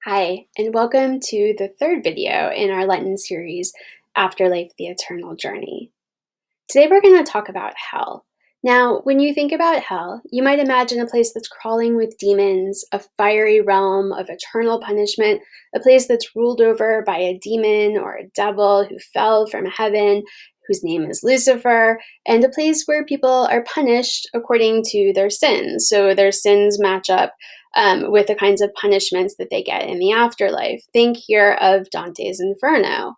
Hi, and welcome to the third video in our Lenten series, Afterlife, the Eternal Journey. Today we're going to talk about hell. Now, when you think about hell, you might imagine a place that's crawling with demons, a fiery realm of eternal punishment, a place that's ruled over by a demon or a devil who fell from heaven, whose name is Lucifer, and a place where people are punished according to their sins. So their sins match up with the kinds of punishments that they get in the afterlife. Think here of Dante's Inferno.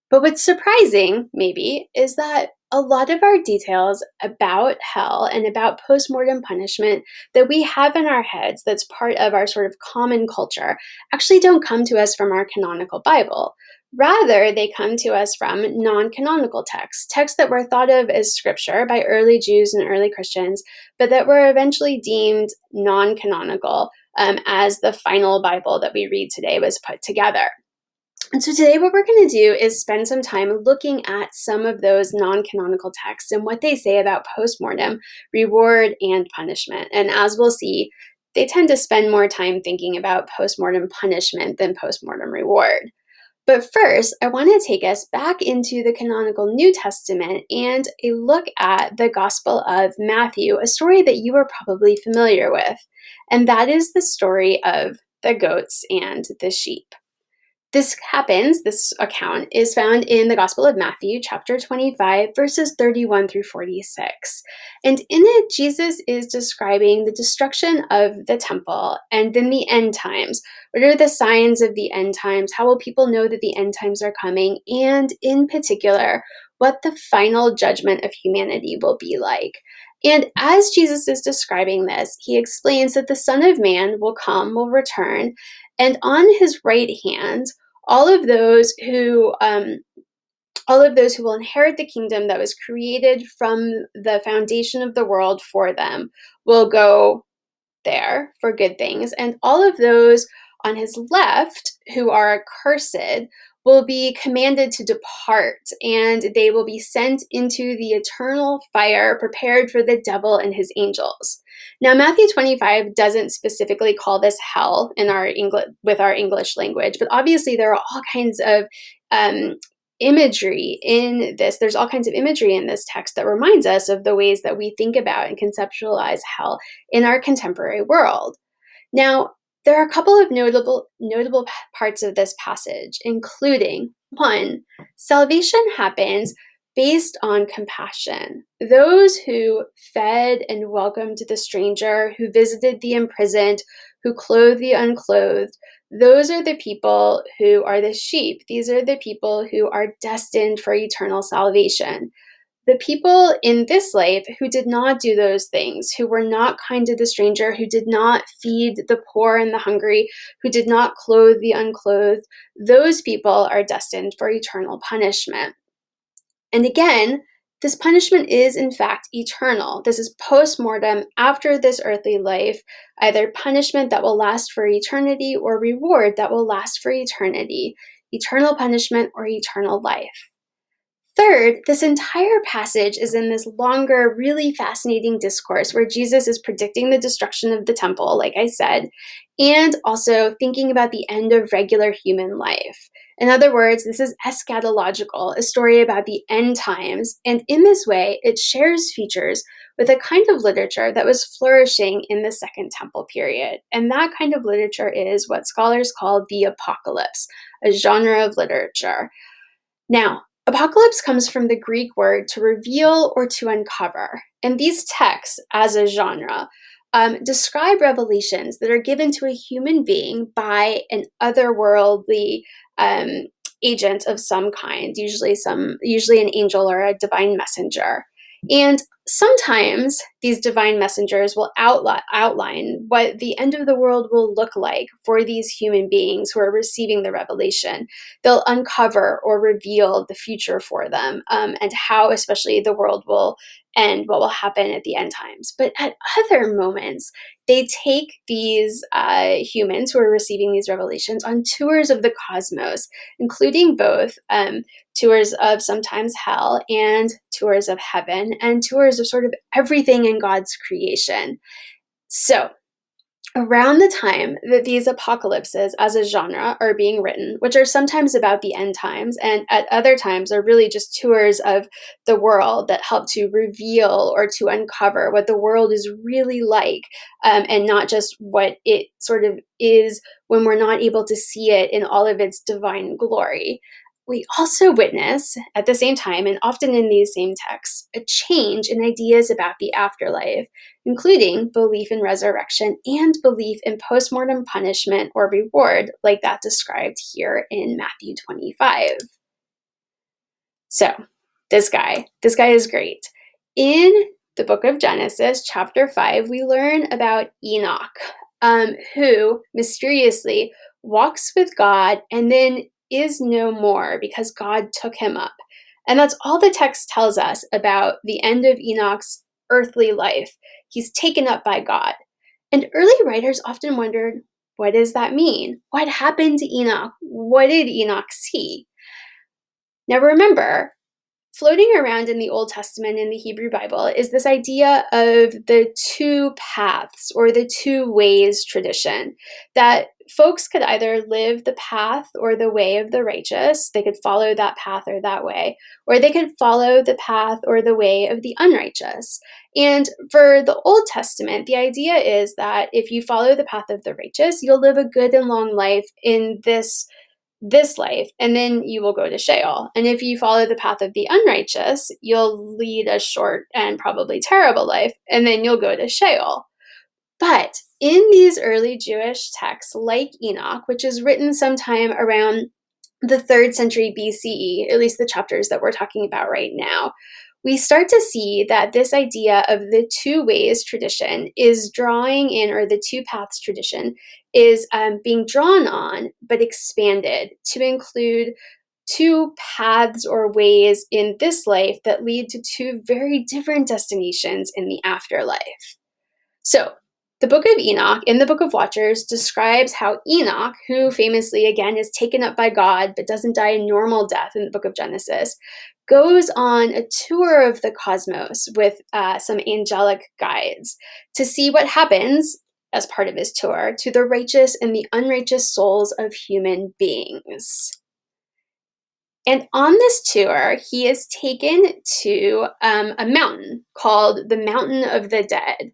But what's surprising, maybe, is that a lot of our details about hell and about postmortem punishment that we have in our heads, that's part of our sort of common culture, actually don't come to us from our canonical Bible. Rather, they come to us from non canonical texts, texts that were thought of as scripture by early Jews and early Christians, but that were eventually deemed non canonical as the final Bible that we read today was put together. And so today, what we're going to do is spend some time looking at some of those non canonical texts and what they say about postmortem reward and punishment. And as we'll see, they tend to spend more time thinking about postmortem punishment than postmortem reward. But first, I want to take us back into the canonical New Testament and a look at the Gospel of Matthew, a story that you are probably familiar with. And that is the story of the goats and the sheep. This account is found in the Gospel of Matthew, chapter 25, verses 31 through 46. And in it, Jesus is describing the destruction of the temple and then the end times. What are the signs of the end times? How will people know that the end times are coming? And in particular, what the final judgment of humanity will be like. And as Jesus is describing this, he explains that the Son of Man will return, and on his right hand, all of those who will inherit the kingdom that was created from the foundation of the world for them will go there for good things, and all of those on his left who are accursed will be commanded to depart, and they will be sent into the eternal fire prepared for the devil and his angels. Now, Matthew 25 doesn't specifically call this hell in our with our English language, but obviously there are all kinds of imagery in this. There's all kinds of imagery in this text that reminds us of the ways that we think about and conceptualize hell in our contemporary world. Now, there are a couple of notable parts of this passage, including one, salvation happens based on compassion. Those who fed and welcomed the stranger, who visited the imprisoned, who clothed the unclothed, those are the people who are the sheep. These are the people who are destined for eternal salvation. The people in this life who did not do those things, who were not kind to the stranger, who did not feed the poor and the hungry, who did not clothe the unclothed, those people are destined for eternal punishment. And again, this punishment is in fact eternal. This is post-mortem, after this earthly life, either punishment that will last for eternity or reward that will last for eternity, eternal punishment or eternal life. Third, this entire passage is in this longer, really fascinating discourse where Jesus is predicting the destruction of the temple, like I said, and also thinking about the end of regular human life. In other words, this is eschatological, a story about the end times, and in this way, it shares features with a kind of literature that was flourishing in the Second Temple period. And that kind of literature is what scholars call the apocalypse, a genre of literature. Now, apocalypse comes from the Greek word to reveal or to uncover. And these texts, as a genre, describe revelations that are given to a human being by an otherworldly agent of some kind, usually an angel or a divine messenger. And sometimes these divine messengers will outline what the end of the world will look like for these human beings who are receiving the revelation. They'll uncover or reveal the future for them, and how especially the world will end, what will happen at the end times. But at other moments, they take these humans who are receiving these revelations on tours of the cosmos, including both tours of sometimes hell and tours of heaven and tours of sort of everything in God's creation. So Around the time that these apocalypses as a genre are being written, which are sometimes about the end times and at other times are really just tours of the world that help to reveal or to uncover what the world is really like, and not just what it sort of is when we're not able to see it in all of its divine glory. We also witness at the same time, and often in these same texts, a change in ideas about the afterlife, including belief in resurrection and belief in postmortem punishment or reward, like that described here in Matthew 25. So, this guy is great. In the book of Genesis, chapter 5, we learn about Enoch, who mysteriously walks with God and then is no more because God took him up. And that's all the text tells us about the end of Enoch's earthly life. He's taken up by God. And early writers often wondered, what does that mean? What happened to Enoch? What did Enoch see? Now remember, floating around in the Old Testament in the Hebrew Bible is this idea of the two paths or the two ways tradition, that folks could either live the path or the way of the righteous, they could follow that path or that way, or they could follow the path or the way of the unrighteous. And for the Old Testament, the idea is that if you follow the path of the righteous, you'll live a good and long life in this life, and then you will go to Sheol. And if you follow the path of the unrighteous, you'll lead a short and probably terrible life, and then you'll go to Sheol. But in these early Jewish texts, like Enoch, which is written sometime around the 3rd century BCE, at least the chapters that we're talking about right now, we start to see that this idea of the two ways tradition is drawing in, or the two paths tradition is being drawn on, but expanded to include two paths or ways in this life that lead to two very different destinations in the afterlife. So, the book of Enoch in the Book of Watchers describes how Enoch, who famously again is taken up by God but doesn't die a normal death in the book of Genesis, goes on a tour of the cosmos with some angelic guides to see what happens as part of his tour to the righteous and the unrighteous souls of human beings. And on this tour, he is taken to a mountain called the Mountain of the Dead.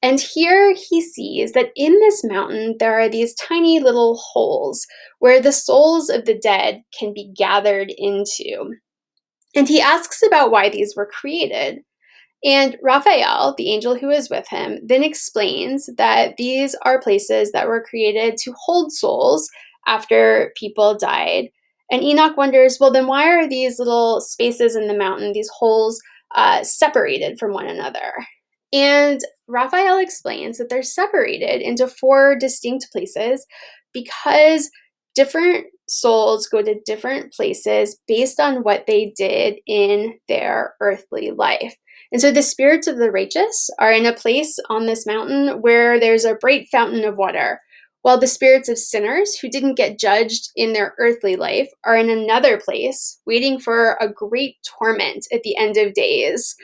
And here he sees that in this mountain, there are these tiny little holes where the souls of the dead can be gathered into. And he asks about why these were created. And Raphael, the angel who is with him, then explains that these are places that were created to hold souls after people died. And Enoch wonders, well, then why are these little spaces in the mountain, these holes, separated from one another? And Raphael explains that they're separated into 4 distinct places because different souls go to different places based on what they did in their earthly life. And so the spirits of the righteous are in a place on this mountain where there's a bright fountain of water, while the spirits of sinners who didn't get judged in their earthly life are in another place, waiting for a great torment at the end of days.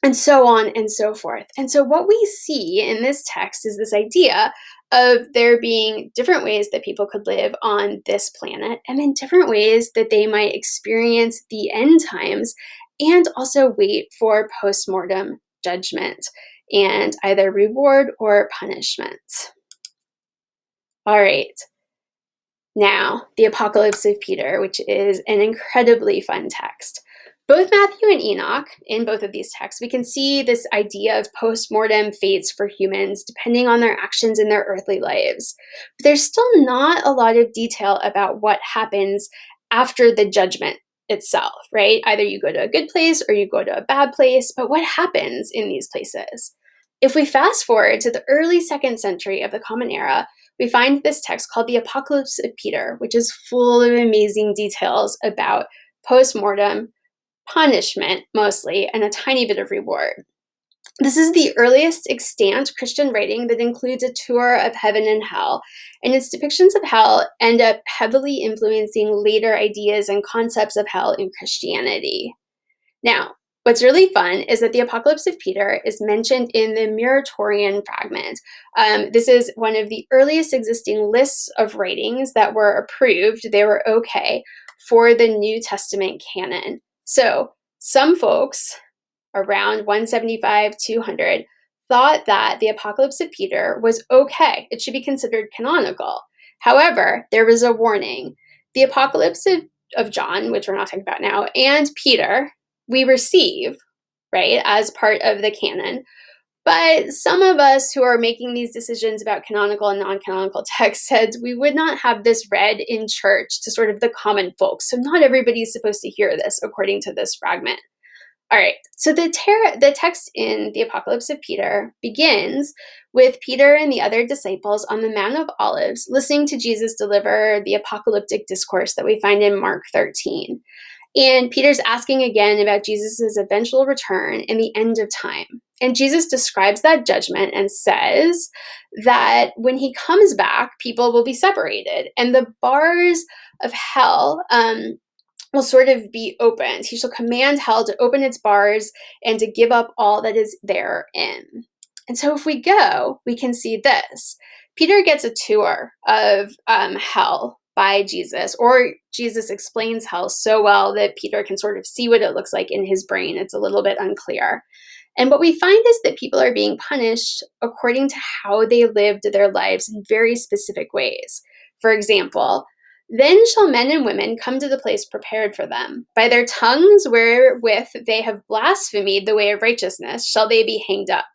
And so on and so forth. And so, what we see in this text is this idea of there being different ways that people could live on this planet, and then different ways that they might experience the end times and also wait for postmortem judgment and either reward or punishment. All right. Now, the Apocalypse of Peter, which is an incredibly fun text. Both Matthew and Enoch, in both of these texts, we can see this idea of post-mortem fates for humans depending on their actions in their earthly lives. But there's still not a lot of detail about what happens after the judgment itself, right? Either you go to a good place or you go to a bad place, but what happens in these places? If we fast forward to the early 2nd century of the Common Era, we find this text called the Apocalypse of Peter, which is full of amazing details about post-mortem punishment, mostly, and a tiny bit of reward. This is the earliest extant Christian writing that includes a tour of heaven and hell, and its depictions of hell end up heavily influencing later ideas and concepts of hell in Christianity. Now, What's really fun is that the Apocalypse of Peter is mentioned in the Muratorian fragment. This is one of the earliest existing lists of writings that were approved, they were okay, for the New Testament canon. So some folks around 175, 200 thought that the Apocalypse of Peter was okay. It should be considered canonical. However, there was a warning. The Apocalypse of John, which we're not talking about now, and Peter, we receive, right, as part of the canon. But some of us who are making these decisions about canonical and non canonical texts said we would not have this read in church to sort of the common folks. So not everybody's supposed to hear this, according to this fragment. All right, so the text in the Apocalypse of Peter begins with Peter and the other disciples on the Mount of Olives, listening to Jesus deliver the apocalyptic discourse that we find in Mark 13. And Peter's asking again about Jesus' eventual return and the end of time. And Jesus describes that judgment and says that when he comes back, people will be separated, and the bars of hell will sort of be opened. He shall command hell to open its bars and to give up all that is therein. And so if we go, we can see this. Peter gets a tour of hell by Jesus, or Jesus explains hell so well that Peter can sort of see what it looks like in his brain. It's a little bit unclear. And what we find is that people are being punished according to how they lived their lives in very specific ways. For example, then shall men and women come to the place prepared for them. By their tongues wherewith they have blasphemed the way of righteousness shall they be hanged up.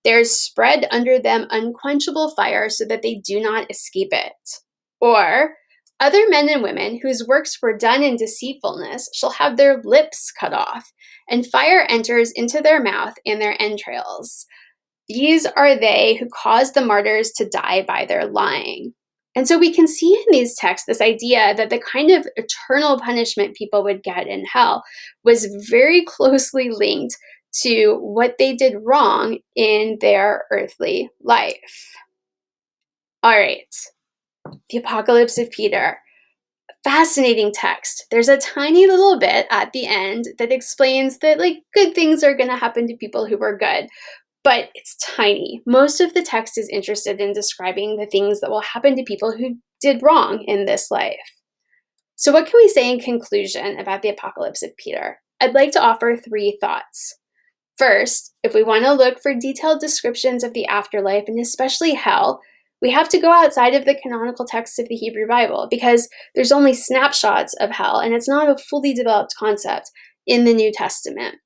There is spread under them unquenchable fire so that they do not escape it. Or, other men and women whose works were done in deceitfulness shall have their lips cut off, and fire enters into their mouth and their entrails. These are they who caused the martyrs to die by their lying. And so we can see in these texts this idea that the kind of eternal punishment people would get in hell was very closely linked to what they did wrong in their earthly life. All right, the Apocalypse of Peter. Fascinating text. There's a tiny little bit at the end that explains that good things are going to happen to people who are good, but it's tiny. Most of the text is interested in describing the things that will happen to people who did wrong in this life. So what can we say in conclusion about the Apocalypse of Peter? I'd like to offer 3 thoughts. First, if we want to look for detailed descriptions of the afterlife, and especially hell, we have to go outside of the canonical texts of the Hebrew Bible, because there's only snapshots of hell, and it's not a fully developed concept in the New Testament.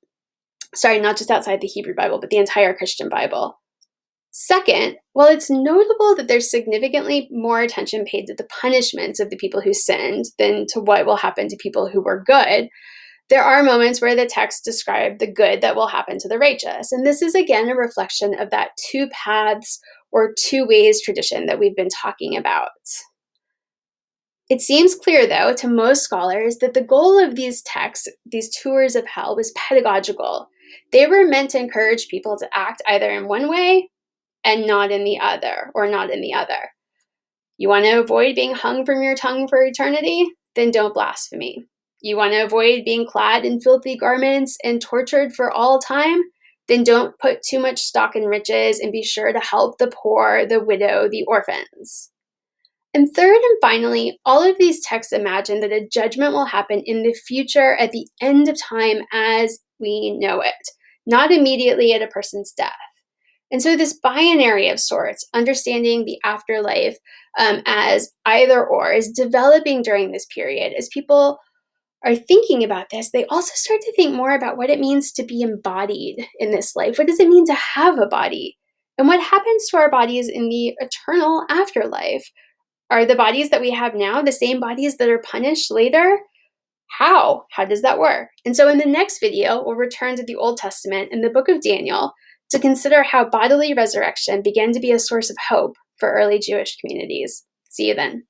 Sorry, not just outside the Hebrew Bible, but the entire Christian Bible. Second, while it's notable that there's significantly more attention paid to the punishments of the people who sinned than to what will happen to people who were good, there are moments where the texts describe the good that will happen to the righteous. And this is again a reflection of that 2 paths or 2 ways tradition that we've been talking about. It seems clear, though, to most scholars that the goal of these texts, these tours of hell, was pedagogical. They were meant to encourage people to act either in one way and not in the other, or not in the other. You want to avoid being hung from your tongue for eternity? Then don't blaspheme. You want to avoid being clad in filthy garments and tortured for all time? Then don't put too much stock in riches, and be sure to help the poor, the widow, the orphans. And third and finally, all of these texts imagine that a judgment will happen in the future at the end of time as we know it, not immediately at a person's death. And so this binary of sorts, understanding the afterlife as either or, is developing during this period. As people are thinking about this, they also start to think more about what it means to be embodied in this life. What does it mean to have a body? And what happens to our bodies in the eternal afterlife? Are the bodies that we have now the same bodies that are punished later? How? How does that work? And so in the next video, we'll return to the Old Testament and the book of Daniel to consider how bodily resurrection began to be a source of hope for early Jewish communities. See you then.